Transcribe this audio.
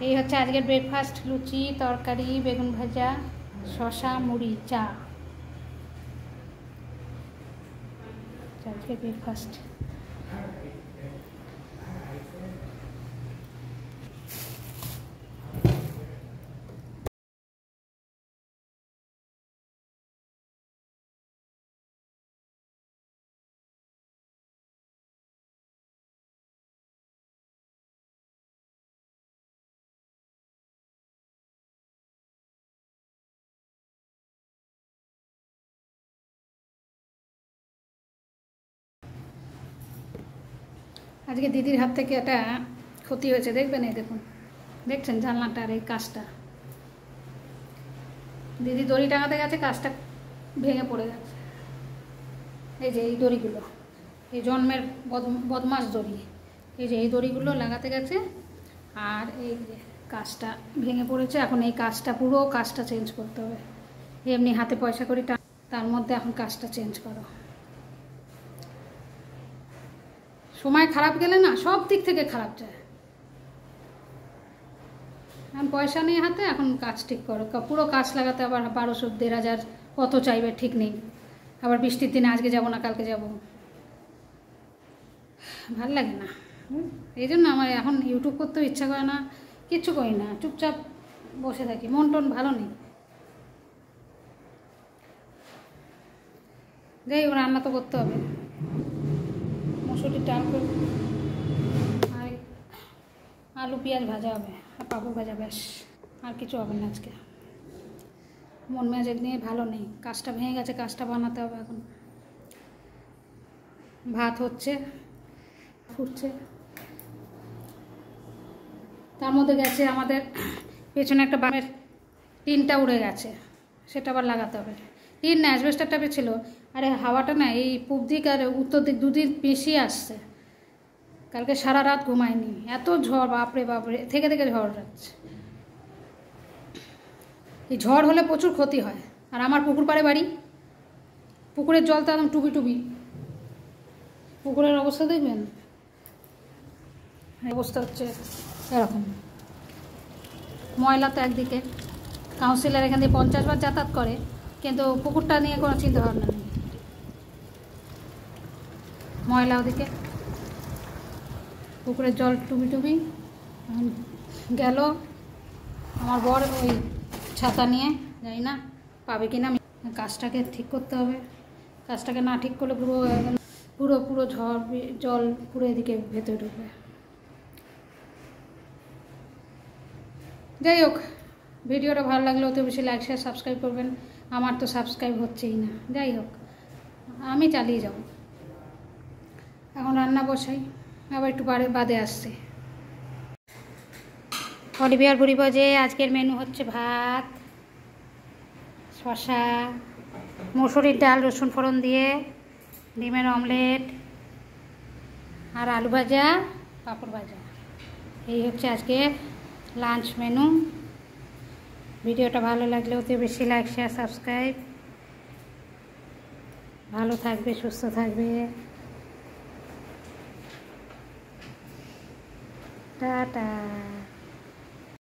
এই হচ্ছে আজকের ব্রেকফাস্ট, লুচি, তরকারি, বেগুন ভাজা, শসা, মুড়ি, চা। আজকের ব্রেকফাস্ট। আজকে দিদির হাত থেকে একটা ক্ষতি হয়েছে, দেখবেন। এই দেখুন, দেখছেন জানলাটার এই কাজটা। দিদি দড়ি টাঙাতে গেছে, কাজটা ভেঙে পড়ে গেছে। এই যে এই দড়িগুলো, এই জন্মের বদমাস দড়ি, এই যে এই দড়িগুলো লাগাতে গেছে, আর এই যে কাজটা ভেঙে পড়েছে। এখন এই কাজটা, পুরো কাজটা চেঞ্জ করতে হবে। এমনি হাতে পয়সা করি, তার মধ্যে এখন কাজটা চেঞ্জ করো। সময় খারাপ গেলে না, সব দিক থেকে খারাপ যায়। এখন পয়সা নেই হাতে, এখন কাজ ঠিক করো। পুরো কাজ লাগাতে আবার 1200, 1500 কত চাইবে ঠিক নেই। আবার বৃষ্টির দিনে আজকে যাব না কালকে যাব, ভাল লাগে না। এই জন্য আমার এখন ইউটিউব করতেও ইচ্ছা করে না, কিচ্ছু করি না, চুপচাপ বসে থাকি। মন টন ভালো নেই। যাই হোক, রান্না তো করতে হবে। মসুরির ডাল করব, আর আলু পেঁয়াজ ভাজা হবে, আর পাঁপড় ভাজা, ব্যাস। আর কিছু হবে না আজকে। মন মেজাজ নিয়ে ভালো নেই, কাজটা ভেঙে গেছে, কাজটা বানাতে হবে এখন। ভাত হচ্ছে, ফুটছে, তার মধ্যে গেছে আমাদের পেছনে একটা বামের টিনটা উড়ে গেছে, সেটা আবার লাগাতে হবে। টিন না, অ্যাসবেস্টার টাইপের ছিল। আরে হাওয়াটা না এই পূব দিক আর উত্তর দিক দুদিক বেশি আসছে। কালকে সারা রাত ঘুমায়নি, এত ঝড়, বাপরে বাপরে, থেকে থেকে ঝড় যাচ্ছে। এই ঝড় হলে প্রচুর ক্ষতি হয়। আর আমার পুকুর পাড়ে বাড়ি, পুকুরের জল তো একদম টুবি টুবি। পুকুরের অবস্থা দেখবেন, অবস্থা হচ্ছে এরকম। ময়লা তো একদিকে, কাউন্সিলর এখান থেকে 50 বার যাতায়াত করে, কিন্তু পুকুরটা নিয়ে কোনো চিন্তা ভাবনা নেই। ময়লা ওদিকে, পুকুরের জল টুবি টুবি। গেল আমার বর ওই ছাতা নিয়ে, জানি না পাবে কিনা। কাজটাকে ঠিক করতে হবে, কাজটাকে না ঠিক করলে পুরো পুরো পুরো ঝড় জল পুরো এদিকে ভেতরে ঢুকবে। যাই হোক, ভিডিওটা ভালো লাগলে অত বেশি লাইক শেয়ার সাবস্ক্রাইব করবেন। আমার তো সাবস্ক্রাইব হচ্ছেই না। যাই হোক, আমি চালিয়ে যাব। এখন রান্না বসাই, আবার একটু বাদে আসছে। অলিভিয়ার বুড়ি বাজে। আজকের মেনু হচ্ছে ভাত, শসা, মসুরির ডাল রসুন ফোড়ন দিয়ে, ডিমের অমলেট, আর আলু ভাজা, পাঁপড় ভাজা। এই হচ্ছে আজকে লাঞ্চ মেনু। ভিডিওটা ভালো লাগলে অতি বেশি লাইক শেয়ার সাবস্ক্রাইব। ভালো থাকবে, সুস্থ থাকবে। টাটা।